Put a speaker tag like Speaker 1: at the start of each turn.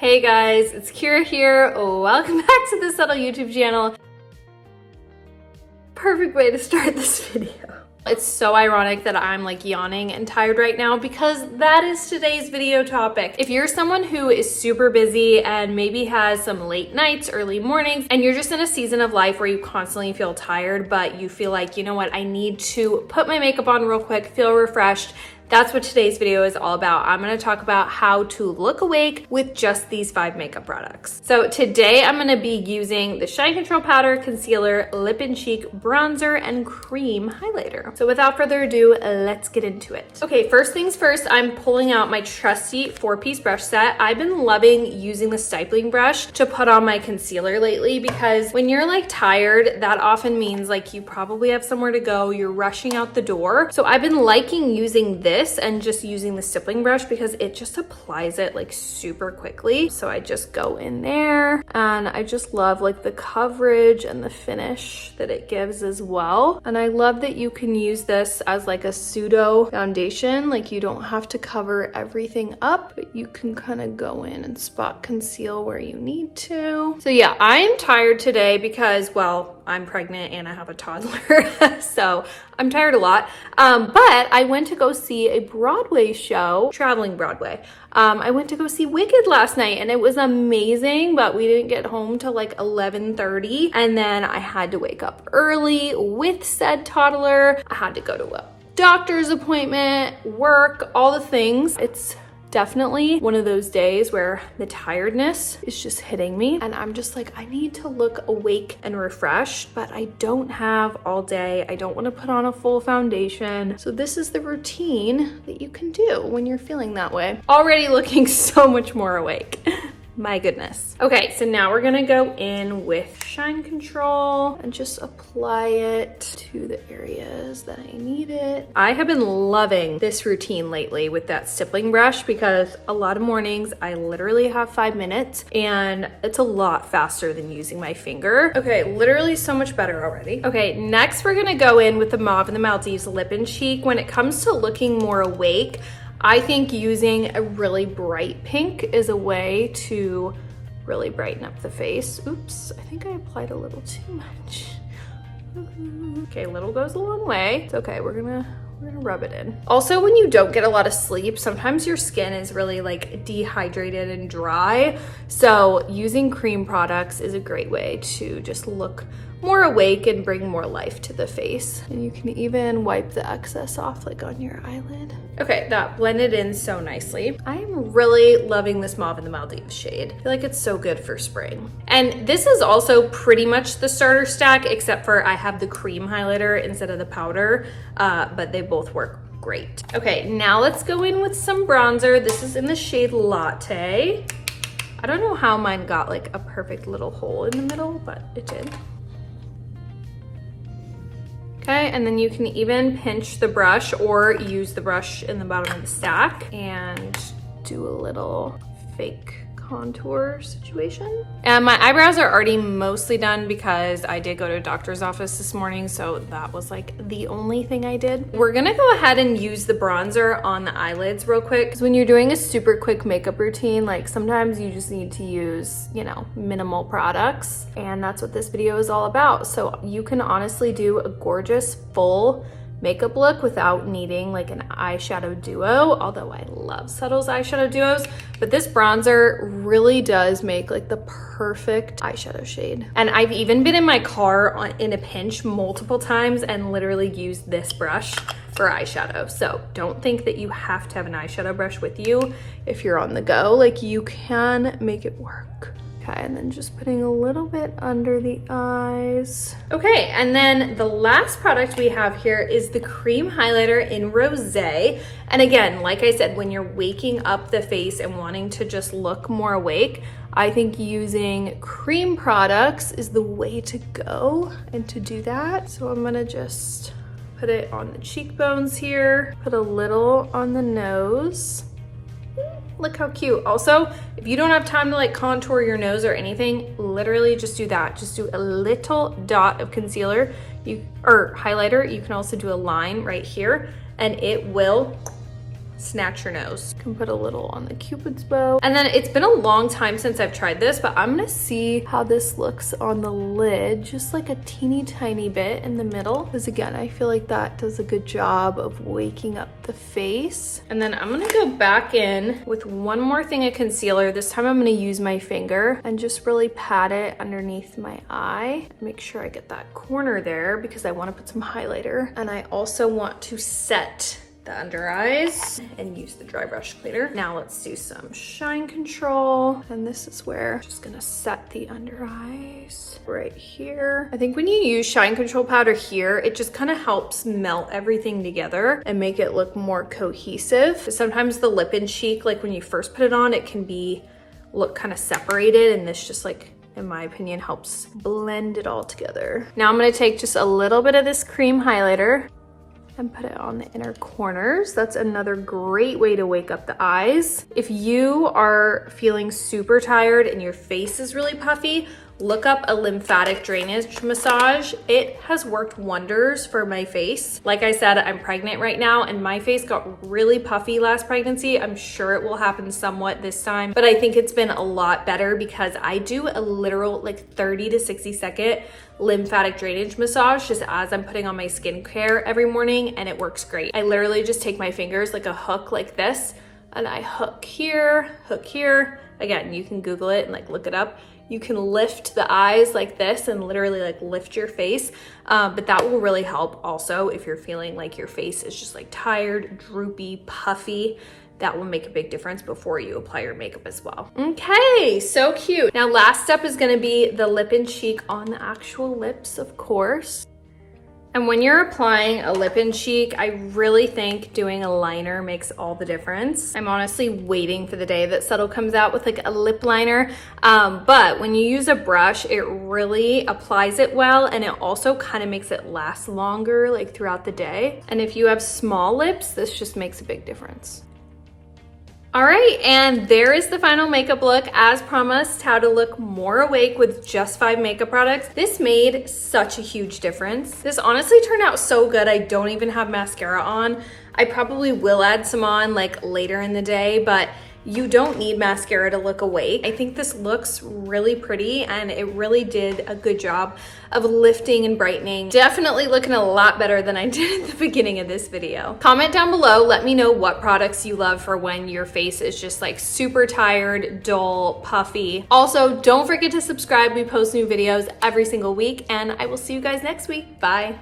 Speaker 1: Hey guys, it's Kira here. Welcome back to the Subtl YouTube channel. Perfect way to start this video. It's so ironic that I'm like yawning and tired right now because that is today's video topic. If you're someone who is super busy and maybe has some late nights, early mornings, and you're just in a season of life where you constantly feel tired, but you feel like, you know what, I need to put my makeup on real quick, feel refreshed, that's what today's video is all about. I'm gonna talk about how to look awake with just these 5 makeup products. So today I'm gonna be using the Shine Control Powder, Concealer, Lip and Cheek Bronzer, and Cream Highlighter. So without further ado, let's get into it. Okay, first things first, I'm pulling out my trusty 4-piece brush set. I've been loving using the stippling brush to put on my concealer lately because when you're like tired, that often means like you probably have somewhere to go, you're rushing out the door. So I've been liking using this and just using the stippling brush because it just applies it like super quickly. So I just go in there and I just love like the coverage and the finish that it gives as well. And I love that you can use this as like a pseudo foundation. Like you don't have to cover everything up, but you can kind of go in and spot conceal where you need to. So yeah, I'm tired today because, well, I'm pregnant and I have a toddler, so I'm tired a lot. But I went to go see a Broadway show, traveling Broadway. I went to go see Wicked last night and it was amazing, but we didn't get home till like 11:30. And then I had to wake up early with said toddler. I had to go to a doctor's appointment, work, all the things. It's definitely one of those days where the tiredness is just hitting me and I'm just like, I need to look awake and refreshed, but I don't have all day. I don't want to put on a full foundation. So this is the routine that you can do when you're feeling that way. Already looking so much more awake. My goodness. Okay, so now we're gonna go in with Shine Control and just apply it to the areas that I need it. I have been loving this routine lately with that stippling brush because a lot of mornings I literally have 5 minutes and it's a lot faster than using my finger. Okay, literally so much better already. Okay, next we're gonna go in with the Mauve and the Maldives Lip and Cheek. When it comes to looking more awake, I think using a really bright pink is a way to really brighten up the face. Oops, I think I applied a little too much. Okay, little goes a long way. It's okay, we're gonna rub it in. Also, when you don't get a lot of sleep, sometimes your skin is really like dehydrated and dry. So using cream products is a great way to just look more awake and bring more life to the face. And you can even wipe the excess off like on your eyelid. Okay, that blended in so nicely. I'm really loving this Mauve in the Maldives shade. I feel like it's so good for spring. And this is also pretty much the starter stack, except for I have the cream highlighter instead of the powder, but they both work great. Okay, now let's go in with some bronzer. This is in the shade Latte. I don't know how mine got like a perfect little hole in the middle, but it did. Okay, and then you can even pinch the brush or use the brush in the bottom of the stack and do a little fake contour situation. And my eyebrows are already mostly done because I did go to a doctor's office this morning, so that was like the only thing I did. We're gonna go ahead and use the bronzer on the eyelids real quick because when you're doing a super quick makeup routine, like sometimes you just need to use, you know, minimal products, and that's what this video is all about. So you can honestly do a gorgeous full makeup look without needing like an eyeshadow duo, although I love Subtl's eyeshadow duos, but this bronzer really does make like the perfect eyeshadow shade. And I've even been in my car in a pinch multiple times and literally used this brush for eyeshadow. So don't think that you have to have an eyeshadow brush with you if you're on the go. Like you can make it work. Okay, and then just putting a little bit under the eyes. Okay, and then the last product we have here is the cream highlighter in Rosé. And again, like I said, when you're waking up the face and wanting to just look more awake, I think using cream products is the way to go and to do that. So I'm gonna just put it on the cheekbones here, put a little on the nose. Look how cute. Also, if you don't have time to like contour your nose or anything, literally just do that. Just do a little dot of concealer or highlighter. You can also do a line right here and it will snatch your nose. You can put a little on the Cupid's bow. And then it's been a long time since I've tried this, but I'm gonna see how this looks on the lid, just like a teeny tiny bit in the middle. Because again, I feel like that does a good job of waking up the face. And then I'm gonna go back in with one more thing of concealer. This time I'm gonna use my finger and just really pat it underneath my eye. Make sure I get that corner there because I wanna put some highlighter. And I also want to set the under eyes and use the dry brush cleaner. Now let's do some shine control. And this is where I'm just gonna set the under eyes right here. I think when you use shine control powder here, it just kind of helps melt everything together and make it look more cohesive. Sometimes the lip and cheek, like when you first put it on, it can look kind of separated, and this just like, in my opinion, helps blend it all together. Now I'm gonna take just a little bit of this cream highlighter and put it on the inner corners. That's another great way to wake up the eyes. If you are feeling super tired and your face is really puffy, look up a lymphatic drainage massage. It has worked wonders for my face. Like I said, I'm pregnant right now and my face got really puffy last pregnancy. I'm sure it will happen somewhat this time, but I think it's been a lot better because I do a literal like 30 to 60 second lymphatic drainage massage just as I'm putting on my skincare every morning, and it works great. I literally just take my fingers like a hook like this, and I hook here, hook here. Again, you can Google it and like look it up. You can lift the eyes like this and literally like lift your face. But that will really help also if you're feeling like your face is just like tired, droopy, puffy. That will make a big difference before you apply your makeup as well. Okay, so cute. Now last step is gonna be the lip and cheek on the actual lips, of course. And when you're applying a lip and cheek, I really think doing a liner makes all the difference. I'm honestly waiting for the day that Subtl comes out with like a lip liner. But when you use a brush, it really applies it well, and it also kind of makes it last longer like throughout the day. And if you have small lips, this just makes a big difference. All right, and there is the final makeup look. As promised, how to look more awake with just 5 makeup products. This made such a huge difference. This honestly turned out so good. I don't even have mascara on. I probably will add some on like later in the day, but you don't need mascara to look awake. I think this looks really pretty, and it really did a good job of lifting and brightening. Definitely looking a lot better than I did at the beginning of this video. Comment down below, let me know what products you love for when your face is just like super tired, dull, puffy. Also, don't forget to subscribe. We post new videos every single week, and I will see you guys next week. Bye.